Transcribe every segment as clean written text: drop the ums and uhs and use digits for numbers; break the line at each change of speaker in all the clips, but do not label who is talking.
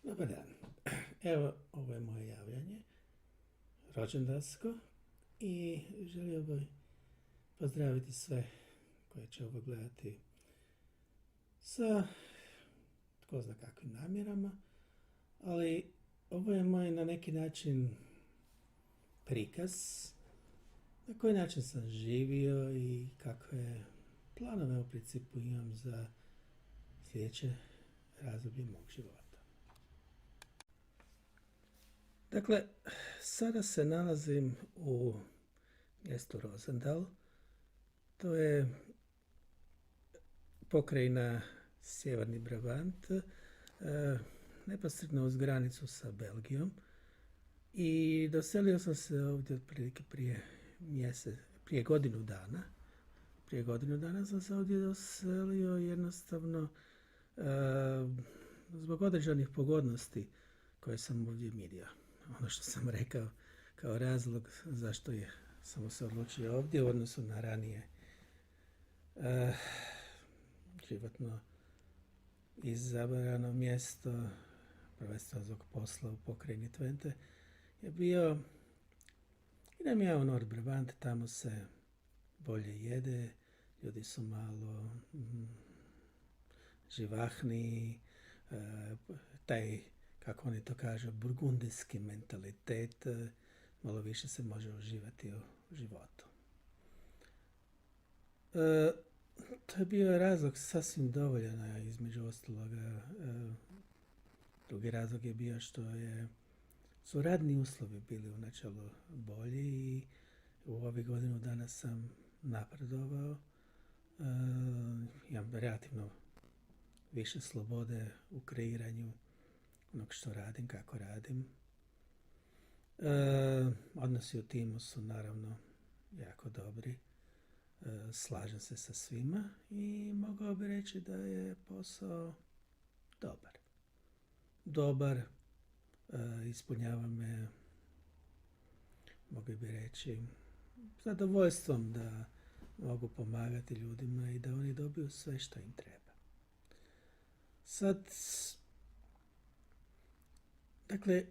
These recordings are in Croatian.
Dobar dan. Evo, ovo je moje javljanje, rođendansko, i želio bih pozdraviti sve koje će ovo gledati sa tko zna kakvim namjerama, ali ovo je moj na neki način prikaz na koji način sam živio i kakve planove u principu imam za sljedeće razdoblje mog života. Dakle, sada se nalazim u mjestu Roosendaal. To je pokrajina Sjeverni Brabant, neposredno uz granicu sa Belgijom. I doselio sam se ovdje otprilike prije godinu dana. Prije godinu dana sam se ovdje doselio jednostavno zbog određenih pogodnosti koje sam ovdje vidio. Ono što sam rekao kao razlog zašto sam se odlučio ovdje u odnosu na ranije životno izabrano mjesto, prvenstveno zbog posla u pokrajini Twente, je bio, idem ja u Nordbrabant, tamo se bolje jede, ljudi su malo živahniji, taj, kako oni to kažu, burgundijski mentalitet, malo više se može uživati u životu. To je bio razlog sasvim dovoljan, između ostaloga. Drugi razlog je bio što su radni uslovi bili u načelu bolji i u ovih godinu dana sam napredovao. Imam relativno više slobode u kreiranju onog što radim, kako radim. Odnosi u timu su naravno jako dobri. Slažem se sa svima i mogao bi reći da je posao dobar. Ispunjava me, mogao bi reći, zadovoljstvom da mogu pomagati ljudima i da oni dobiju sve što im treba. Sad, dakle,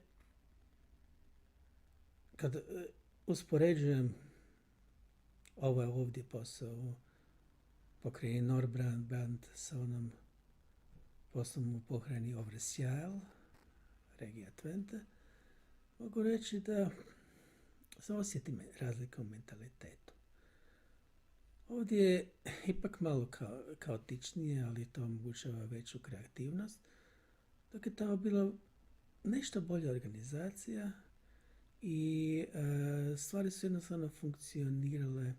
kad uspoređujem ovaj ovdje posao u pokrajini Nordbrabant sa onom poslom u pokrajini Overijssel, regija Twente, mogu reći da se osjetim razlika u mentalitetu. Ovdje je ipak malo kaotičnije, ali to omogućava veću kreativnost, dok je tamo bila nešto bolja organizacija i stvari su jednostavno funkcionirale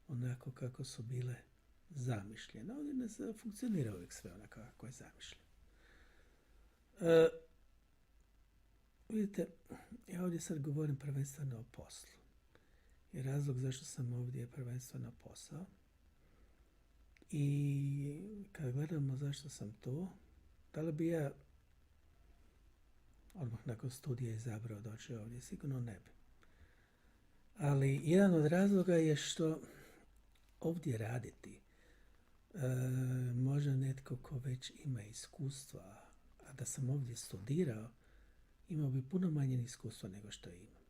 onako kako su bile zamišljene. Ovdje ne funkcionira uvijek sve onako kako je zamišljeno. Vidite, ja ovdje sad govorim prvenstveno o poslu. I razlog zašto sam ovdje je prvenstveno posao. I kad gledamo zašto sam tu, da li bi ja odmah nakon studija izabrao doći ovdje? Sigurno ne bi. Ali jedan od razloga je što ovdje raditi može netko ko već ima iskustva, a da sam ovdje studirao, imao bi puno manje iskustva nego što imam.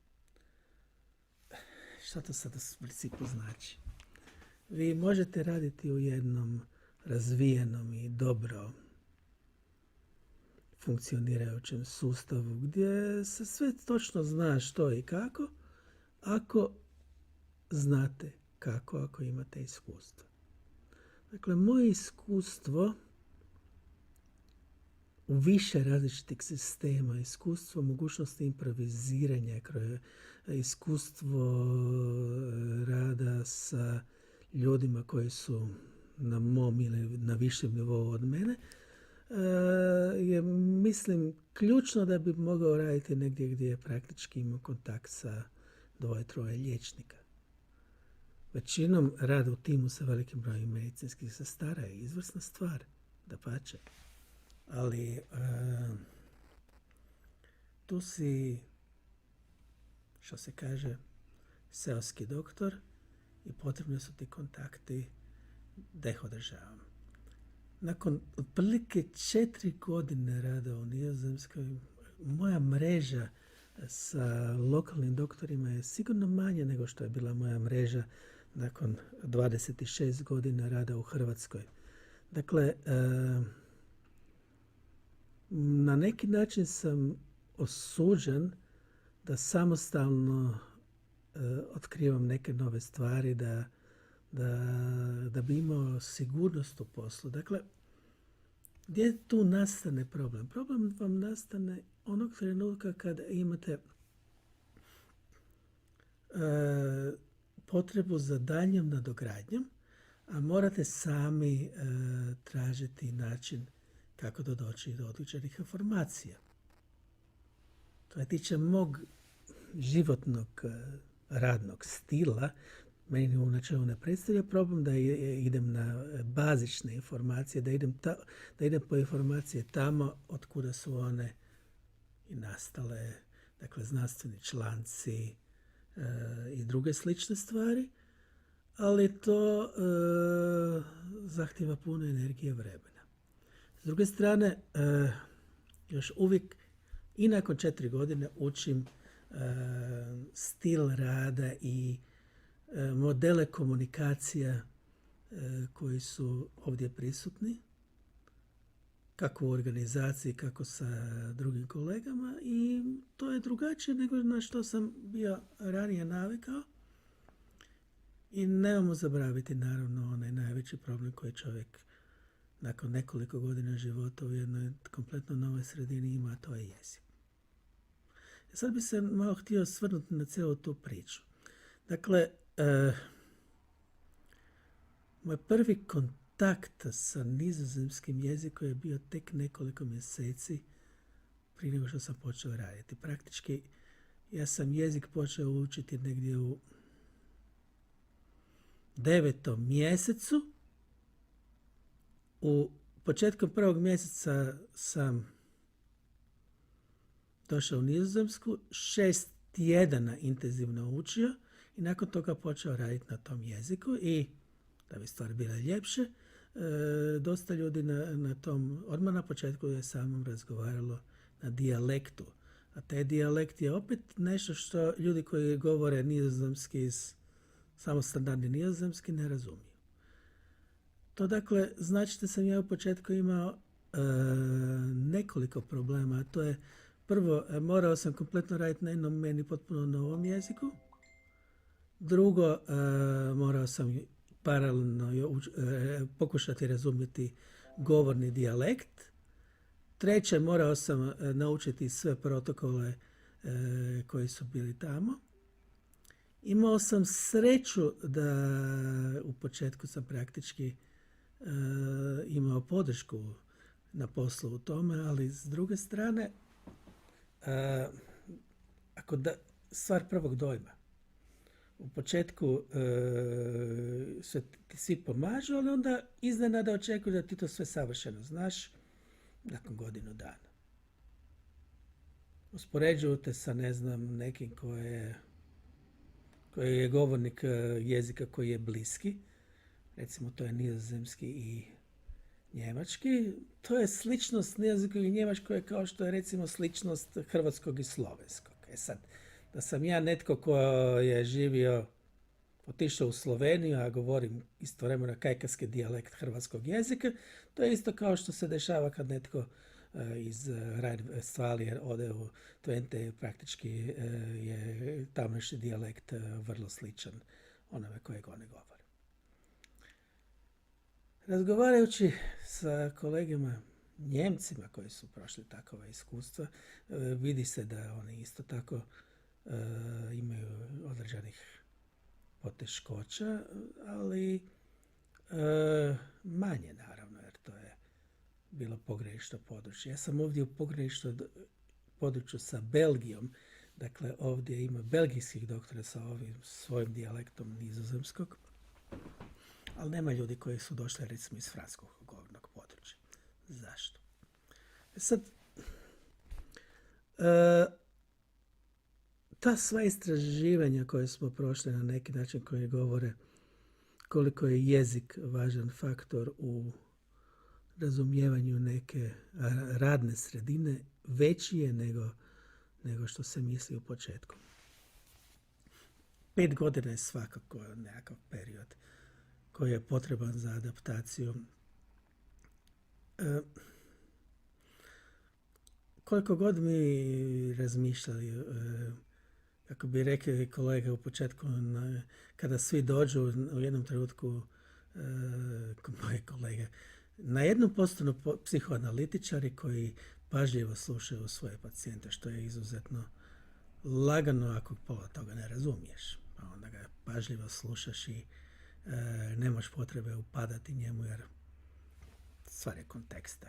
Šta to sad u principu znači? Vi možete raditi u jednom razvijenom i dobro funkcionirajućem sustavu gdje se sve točno zna što i kako, ako znate kako, ako imate iskustvo. Dakle, moje iskustvo u više različitih sistema, iskustvo mogućnosti improviziranja, iskustvo rada sa ljudima koji su na mom ili na višem nivou od mene, je, mislim, ključno da bi mogao raditi negdje gdje praktički imao kontakt sa 2-3 liječnika. Većinom rad u timu sa velikim brojem medicinskih sestara je izvrsna stvar, dapače. Ali tu si, što se kaže, seoski doktor i potrebni su ti kontakti da ih održavam. nakon otprilike 4 godine rada u Nizozemskoj, moja mreža sa lokalnim doktorima je sigurno manja nego što je bila moja mreža nakon 26 godina rada u Hrvatskoj. Dakle, na neki način sam osuđen da samostalno otkrivam neke nove stvari, da bi imao sigurnost u poslu. Dakle, gdje tu nastane problem? Problem vam nastane onog trenutka kada imate potrebu za daljnjom nadogradnjom, a morate sami tražiti način kako doći do određenih informacija. To je tiče mog životnog radnog stila. Meni u načelu ne predstavlja problem da idem na bazične informacije, da idem po informacije tamo od kuda su one i nastale, dakle znanstveni članci i druge slične stvari, ali to zahtjeva puno energije vremena. S druge strane, još uvijek i nakon 4 godine učim stil rada i modele komunikacija koji su ovdje prisutni, kako u organizaciji, kako sa drugim kolegama, i to je drugačije nego na što sam bio ranije navikao. I nemojmo zaboraviti, naravno, onaj najveći problem koji čovjek nakon nekoliko godina života u jednoj kompletno novoj sredini ima, to je jezik. Sad bi se malo htio osvrnuti na cijelu tu priču. Dakle, moj prvi kontakt sa nizozemskim jezikom je bio tek nekoliko mjeseci prije nego što sam počeo raditi. Praktički, ja sam jezik počeo učiti negdje u 9. mjesecu. U početkom 1. mjeseca sam došao u Nizozemsku, 6 tjedana intenzivno učio i nakon toga počeo raditi na tom jeziku, i da bi stvar bila ljepše, dosta ljudi na tom, odmah na početku je samom razgovaralo na dijalektu. A taj dijalekt je opet nešto što ljudi koji govore nizozemski, samo standardni nizozemski, ne razumiju. To dakle znači da sam ja u početku imao nekoliko problema. To je prvo, morao sam kompletno raditi na jednom meni potpuno novom jeziku. Drugo, morao sam paralelno pokušati razumjeti govorni dijalekt. Treće, morao sam naučiti sve protokole koji su bili tamo. Imao sam sreću da u početku sam praktički imao podršku na poslu u tome, ali s druge strane, stvar prvog dojma. U početku svi pomažu, ali onda iznenada očekuju da ti to sve savršeno znaš nakon godinu dana. Uspoređuju te sa, nekim koji je govornik jezika koji je bliski. Recimo, to je nizozemski i njemački. To je sličnost nizozemskog i njemačkog kao što je, recimo, sličnost hrvatskog i slovenskog. Sad, da sam ja netko ko je živio, otišao u Sloveniju, a govorim istovremeno kajkavski dijalekt hrvatskog jezika, to je isto kao što se dešava kad netko iz Rajn-Vestfalije ode u Twente, praktički je tamošnji dijalekt vrlo sličan onome kojeg oni govore. Razgovarajući sa kolegama Njemcima koji su prošli takova iskustva, vidi se da oni isto tako imaju određenih poteškoća, ali manje naravno, jer to je bilo pogranično područje. Ja sam ovdje u pograničnom području sa Belgijom, dakle ovdje ima belgijskih doktora sa ovim svojim dijalektom nizozemskog, ali nema ljudi koji su došli, recimo, iz francuskog govornog područja. Zašto? Sad, ta sva istraživanja koje smo prošli na neki način, koji govore koliko je jezik važan faktor u razumijevanju neke radne sredine veći je nego što se misli u početku. 5 godina je svakako nekakav period koji je potreban za adaptaciju. Koliko god mi razmišljali, kako bi rekli kolege u početku, kada svi dođu u jednom trenutku, moje kolege, na jednom postanu psihoanalitičari koji pažljivo slušaju svoje pacijente, što je izuzetno lagano ako pola toga ne razumiješ. Pa onda ga pažljivo slušaš i nemaš potrebe upadati njemu jer stvar je konteksta.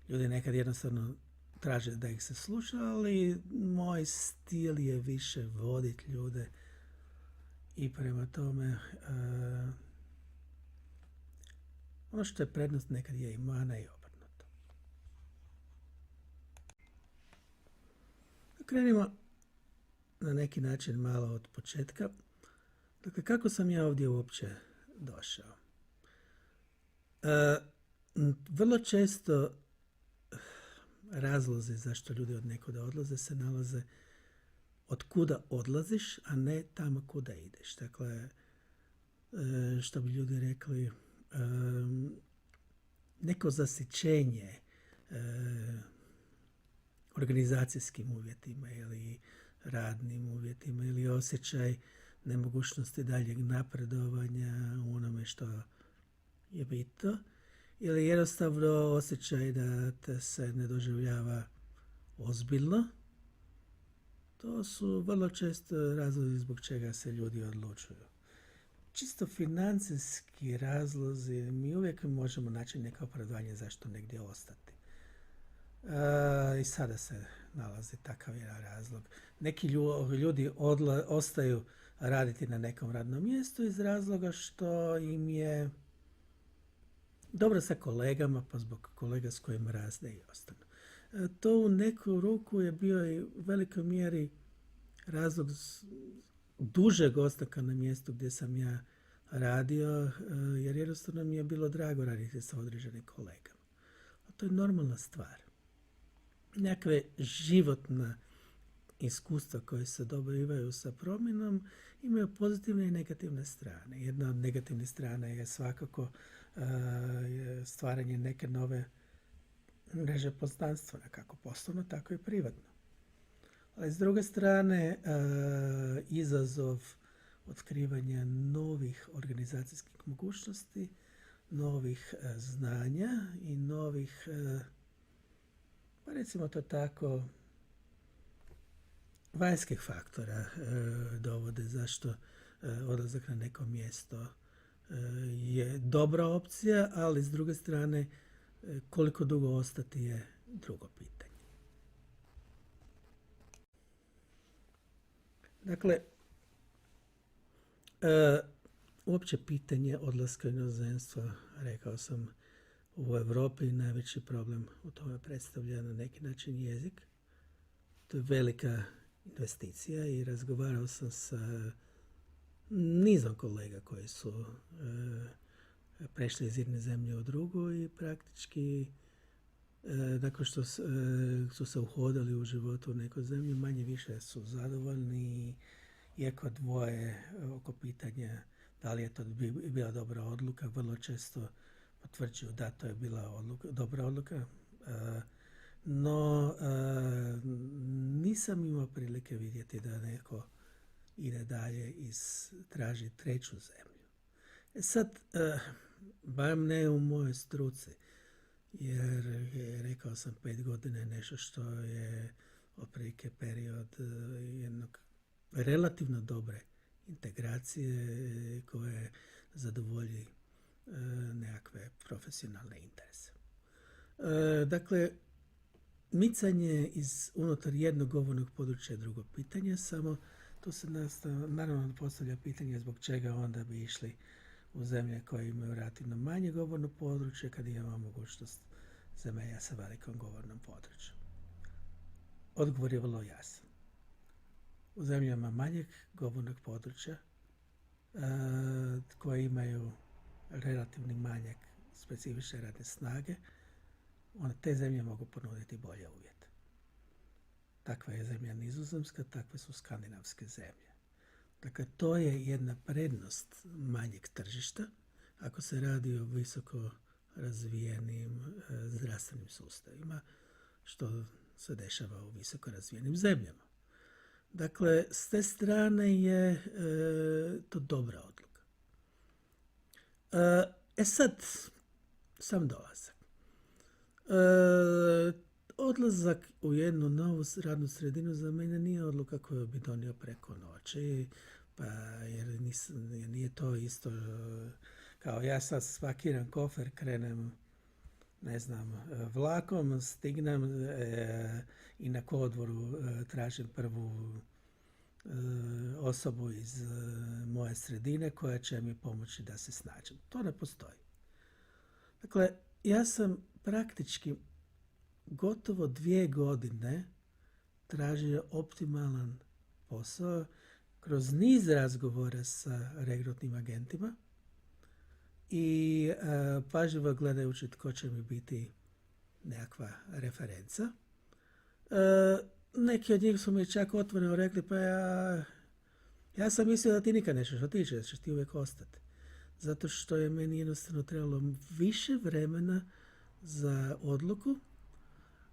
Ljudi nekad jednostavno traže da ih se sluša, ali moj stil je više voditi ljude i prema tome ono što je prednost nekad je i mana i obrnuto. Krenimo na neki način malo od početka. Dakle, kako sam ja ovdje uopće došao? Vrlo često razlozi zašto ljudi od nekuda odlaze se nalaze od kuda odlaziš, a ne tamo kuda ideš. Dakle, što bi ljudi rekli, neko zasićenje organizacijskim uvjetima ili radnim uvjetima ili osjećaj nemogućnosti daljeg napredovanja u onome što je bitno ili jednostavno osjećaj da te se ne doživljava ozbiljno. To su vrlo često razlozi zbog čega se ljudi odlučuju. Čisto financijski razlozi, mi uvijek možemo naći neko opravdanje zašto negdje ostati. I sada se nalazi takav jedan razlog. Neki ljudi ostaju raditi na nekom radnom mjestu iz razloga što im je dobro sa kolegama, pa zbog kolega s kojim raste i ostanu. To u neku ruku je bio i u velikoj mjeri razlog dužeg ostanka na mjestu gdje sam ja radio, jer jednostavno mi je bilo drago raditi sa određenim kolegama. A to je normalna stvar. Nekakve životna iskustva koje se dobivaju sa promjenom imaju pozitivne i negativne strane. Jedna od negativnih strana je svakako stvaranje neke nove mreže poznanstva, kako poslovno, tako i privatno. Ali s druge strane, izazov otkrivanja novih organizacijskih mogućnosti, novih znanja i novih, pa recimo to tako, vanjskih faktora dovode zašto odlazak na neko mjesto je dobra opcija, ali s druge strane koliko dugo ostati je drugo pitanje. Dakle, uopće pitanje odlaska u inozemstvo, rekao sam, u Europi najveći problem u tome predstavlja na neki način jezik. To je velika investicija i razgovarao sam sa nizom kolega koji su prešli iz jedne zemlje u drugu i praktički nakon što su se uhodali u životu u nekoj zemlji, manje više su zadovoljni, iako dvoje oko pitanja da li je to bila dobra odluka, vrlo često potvrđuju da to je bila dobra odluka. No, nisam imao prilike vidjeti da neko ide dalje i traži treću zemlju. Sad, barem ne u mojoj struci, jer rekao sam 5 godina je nešto što je otprilike period jednog relativno dobre integracije koje zadovolji nekakve profesionalne interese. Dakle, micanje unutar jednog govornog područja je drugo pitanje, samo tu se naravno postavlja pitanje zbog čega onda bi išli u zemlje koje imaju relativno manje govorno područje kad imamo mogućnost zemalja sa velikom govornom području. Odgovor je vrlo jasan. U zemljama manjeg govornog područja koje imaju relativni manjak specifične radne snage, te zemlje mogu ponuditi bolje uvjete. Takva je zemlja Nizozemska, takve su skandinavske zemlje. Dakle, to je jedna prednost manjeg tržišta ako se radi o visoko razvijenim zdravstvenim sustavima, što se dešava u visoko razvijenim zemljama. Dakle, s te strane je to dobra odluka. Sad, sam dolazak. Odlazak u jednu novu radnu sredinu za mene nije odluka koju bi donio preko noći, pa jer nije to isto kao ja sad spakiram kofer, krenem vlakom, stignem i na kolodvoru tražim prvu osobu iz moje sredine koja će mi pomoći da se snađem. To ne postoji. Dakle, ja sam praktički gotovo 2 godine tražio optimalan posao kroz niz razgovora sa regrutnim agentima i pažljivo gledajući tko će mi biti nekakva referenca. Neki od njih su mi čak otvoreno rekli, pa ja sam mislio da ti nikad nećeš otići, da ćeš ti uvijek ostati. Zato što je meni jednostavno trebalo više vremena za odluku.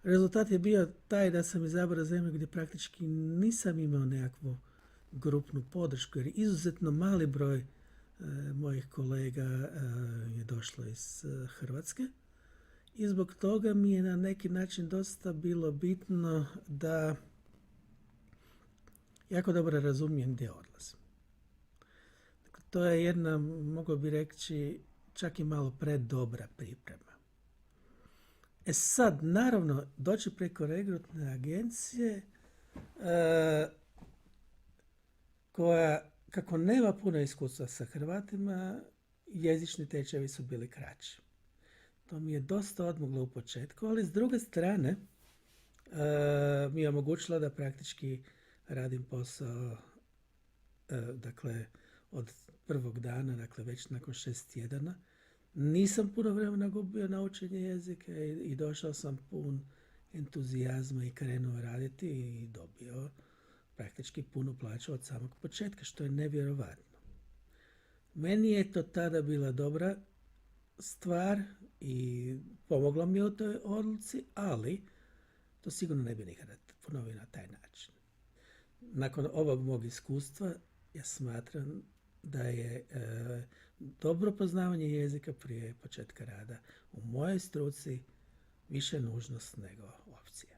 Rezultat je bio taj da sam izabrao zemlju gdje praktički nisam imao nekakvu grupnu podršku, jer izuzetno mali broj mojih kolega je došlo iz Hrvatske. I zbog toga mi je na neki način dosta bilo bitno da jako dobro razumijem gdje odlazim. Dakle, to je jedna, mogao bi reći, čak i malo predobra priprema. Sad, naravno, doći preko regrutne agencije koja, kako nema puno iskustva sa Hrvatima, jezični tečajevi su bili kraći. To mi je dosta odmoglo u početku, ali s druge strane mi je omogućilo da praktički radim posao dakle, od prvog dana, dakle već nakon 6 tjedana. Nisam puno vremena gubio na učenje jezika i došao sam pun entuzijazma i krenuo raditi i dobio praktički punu plaću od samog početka, što je nevjerovatno. Meni je to tada bila dobra stvar i pomogla mi u toj odluci, ali to sigurno ne bi nikada ponovio na taj način. Nakon ovog mog iskustva ja smatram da je dobro poznavanje jezika prije početka rada u mojoj struci više nužnost nego opcija.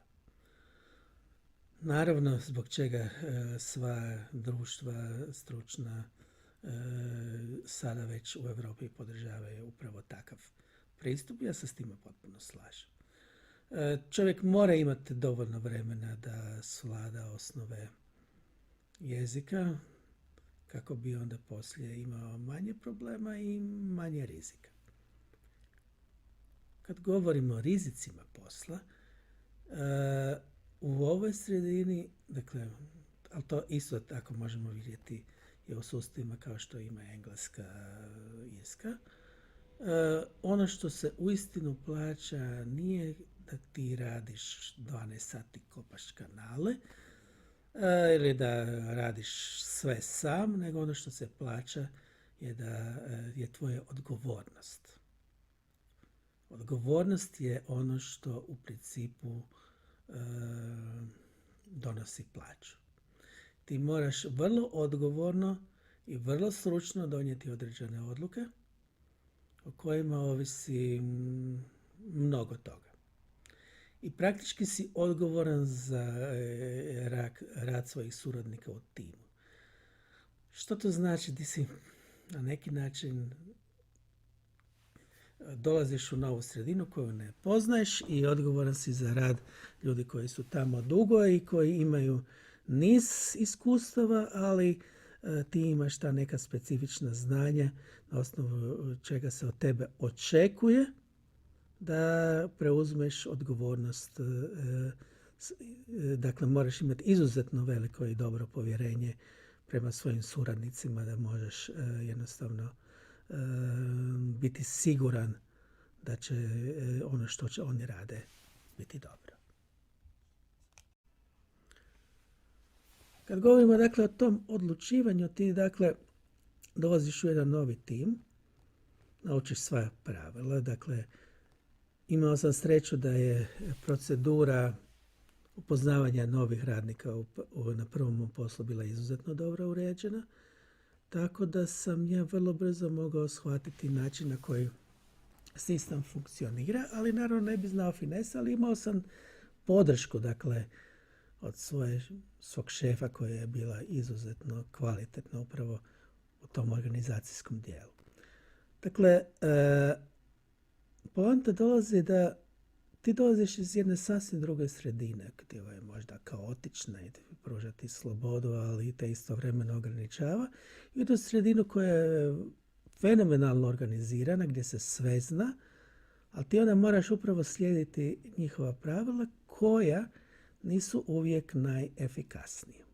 Naravno, zbog čega sva društva stručna sada već u Europi podržavaju upravo takav pristup, ja se s time potpuno slažem. Čovjek mora imati dovoljno vremena da svlada osnove jezika, kako bi onda poslije imao manje problema i manje rizika. Kad govorimo o rizicima posla, u ovoj sredini, dakle, ali to isto tako možemo vidjeti i u sustavima kao što ima engleska, irska, ono što se uistinu plaća nije da ti radiš 12 sati kopaš kanale, ili da radiš sve sam, nego ono što se plaća je da je tvoja odgovornost. Odgovornost je ono što u principu donosi plaću. Ti moraš vrlo odgovorno i vrlo stručno donijeti određene odluke o kojima ovisi mnogo toga. I praktički si odgovoran za rad svojih suradnika u timu. Što to znači? Ti si na neki način dolaziš u novu sredinu koju ne poznaješ i odgovoran si za rad ljudi koji su tamo dugo i koji imaju niz iskustava, ali ti imaš ta neka specifična znanja na osnovu čega se od tebe očekuje da preuzmeš odgovornost. Dakle, moraš imati izuzetno veliko i dobro povjerenje prema svojim suradnicima da možeš jednostavno biti siguran da će ono što će oni rade biti dobro. Kad govorimo dakle o tom odlučivanju, ti dakle dolaziš u jedan novi tim, naučiš sva pravila. Dakle, imao sam sreću da je procedura upoznavanja novih radnika na prvom mom poslu bila izuzetno dobro uređena, tako da sam ja vrlo brzo mogao shvatiti način na koji sistem funkcionira, ali naravno ne bi znao finese, ali imao sam podršku, dakle, od svog šefa koja je bila izuzetno kvalitetna upravo u tom organizacijskom dijelu. Dakle, poanta dolazi da ti dolaziš iz jedne sasvim druge sredine, gdje je možda kaotična i pruža ti slobodu, ali te istovremeno ograničava, i u tu sredinu koja je fenomenalno organizirana, gdje se sve zna, ali ti onda moraš upravo slijediti njihova pravila koja nisu uvijek najefikasnija.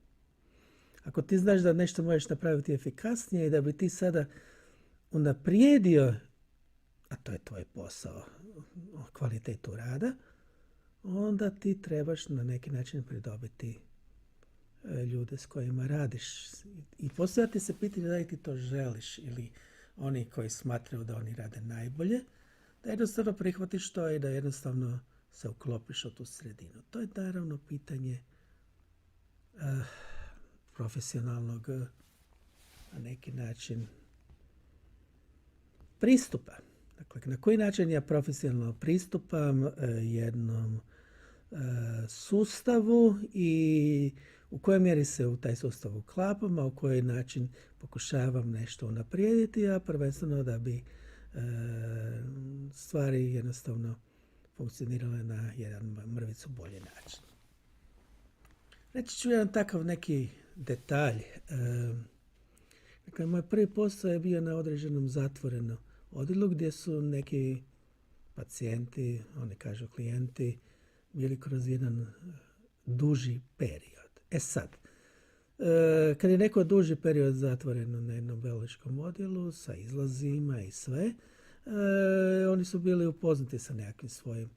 Ako ti znaš da nešto možeš napraviti efikasnije i da bi ti sada unaprijedio, a to je tvoj posao, kvalitetu rada, onda ti trebaš na neki način pridobiti ljude s kojima radiš. I postavljati se pitanje da li ti to želiš ili oni koji smatraju da oni rade najbolje, da jednostavno prihvatiš to i da jednostavno se uklopiš u tu sredinu. To je naravno pitanje profesionalnog na neki način pristupa. Dakle, na koji način ja profesionalno pristupam jednom sustavu i u kojoj mjeri se u taj sustav uklapam, a u koji način pokušavam nešto unaprijediti, a prvenstveno da bi stvari jednostavno funkcionirale na jedan mrvicu bolji način. Reći ću jedan takav neki detalj. Dakle, moj prvi posao je bio na određenom zatvorenom odjelu gdje su neki pacijenti, oni kažu klijenti, bili kroz jedan duži period. Sad, kad je neko duži period zatvoreno na jednom biološkom odjelu sa izlazima i sve, oni su bili upoznati sa nekakvim svojim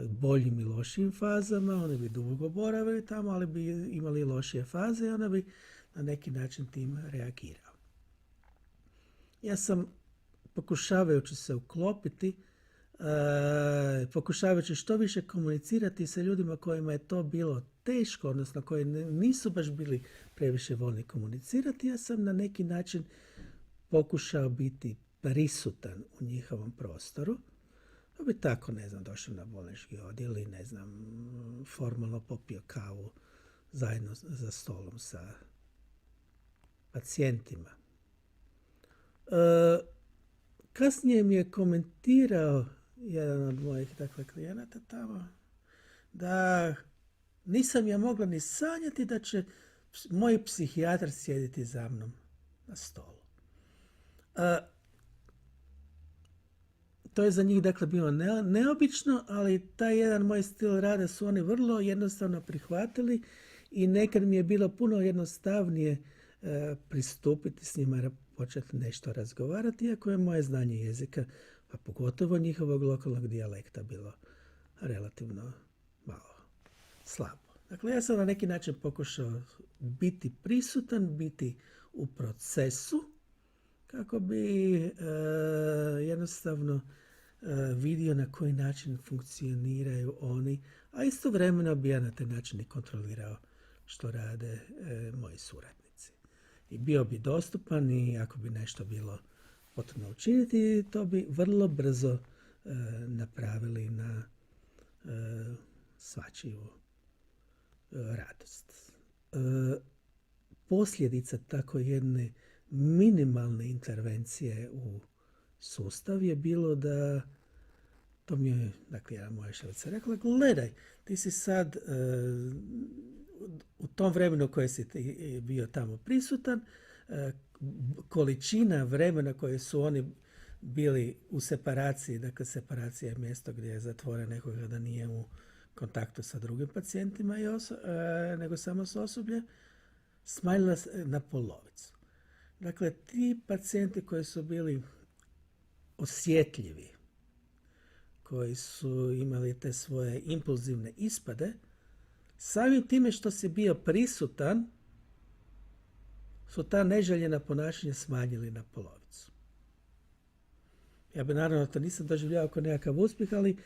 boljim i lošim fazama, oni bi dugo boravili tamo, ali bi imali lošije faze i onda bi na neki način tim reagirao. Ja sam, pokušavajući se uklopiti, pokušavajući što više komunicirati sa ljudima kojima je to bilo teško, odnosno koji nisu baš bili previše voljni komunicirati, ja sam na neki način pokušao biti prisutan u njihovom prostoru, pa bi tako, došao na bolnički odjel i, formalno popio kavu zajedno za stolom sa pacijentima. Kasnije mi je komentirao jedan od mojih klijenata tamo da nisam ja mogla ni sanjati da će moj psihijatar sjediti za mnom na stolu. To je za njih bilo neobično, ali taj jedan moj stil rada su oni vrlo jednostavno prihvatili i nekad mi je bilo puno jednostavnije pristupiti s njima, početi nešto razgovarati, iako je moje znanje jezika, a pogotovo njihovog lokalnog dijalekta, bilo relativno malo slabo. Dakle, ja sam na neki način pokušao biti prisutan, biti u procesu, kako bi jednostavno vidio na koji način funkcioniraju oni, a istovremeno bi ja na taj način i kontrolirao što rade moji suradnici. I bio bi dostupan i ako bi nešto bilo potrebno učiniti, to bi vrlo brzo napravili na svačiju radost. Posljedica tako jedne minimalne intervencije u sustav je bilo da, to mi je, jedna moja šefica rekla, gledaj, ti si sad u tom vremenu koje si bio tamo prisutan, količina vremena koje su oni bili u separaciji, dakle separacija je mjesto gdje je zatvoren nekoga da nije u kontaktu sa drugim pacijentima nego samo s osobljem, smanjila na polovicu. Dakle, ti pacijenti koji su bili osjetljivi, koji su imali te svoje impulzivne ispade, samim time što si bio prisutan, su ta neželjena ponašanja smanjili na polovicu. Ja bi naravno to nisam doživljavao kao nekakav uspjeh, ali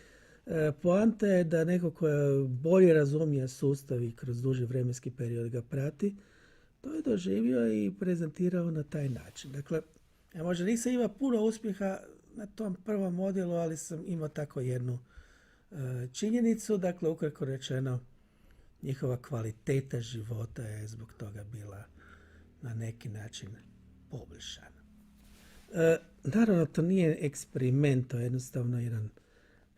poanta je da neko ko bolje razumije sustav i kroz duži vremenski period ga prati, to je doživio i prezentirao na taj način. Dakle, ja možda nisam imao puno uspjeha na tom prvom modelu, ali sam imao tako jednu činjenicu. Dakle, ukratko rečeno, njihova kvaliteta života je zbog toga bila na neki način poboljšana. Naravno, to nije eksperiment, to je jednostavno jedan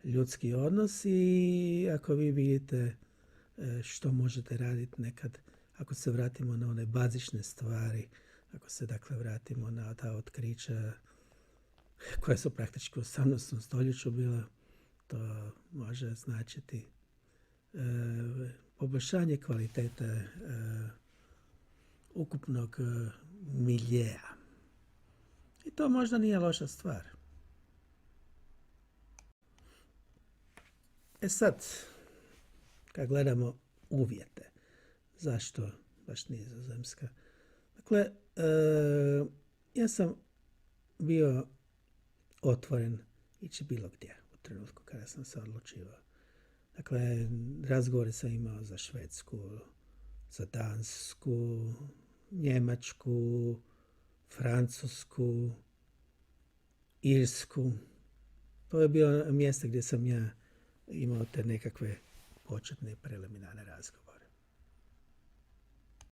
ljudski odnos i ako vi vidite što možete raditi nekad, ako se vratimo na one bazične stvari, ako se dakle vratimo na ta otkrića koja su praktički u 18. stoljeću bila, to može značiti poboljšanje kvalitete ukupnog miljeja. I to možda nije loša stvar. Sad, kad gledamo uvjete, zašto baš Nizozemska? Dakle, ja sam bio otvoren ići bilo gdje u trenutku kada sam se odlučivao. Dakle, razgovore sam imao za Švedsku, za Dansku, Njemačku, Francusku, Irsku. To je bilo mjesto gdje sam ja imao te nekakve početne preliminarne razgovore.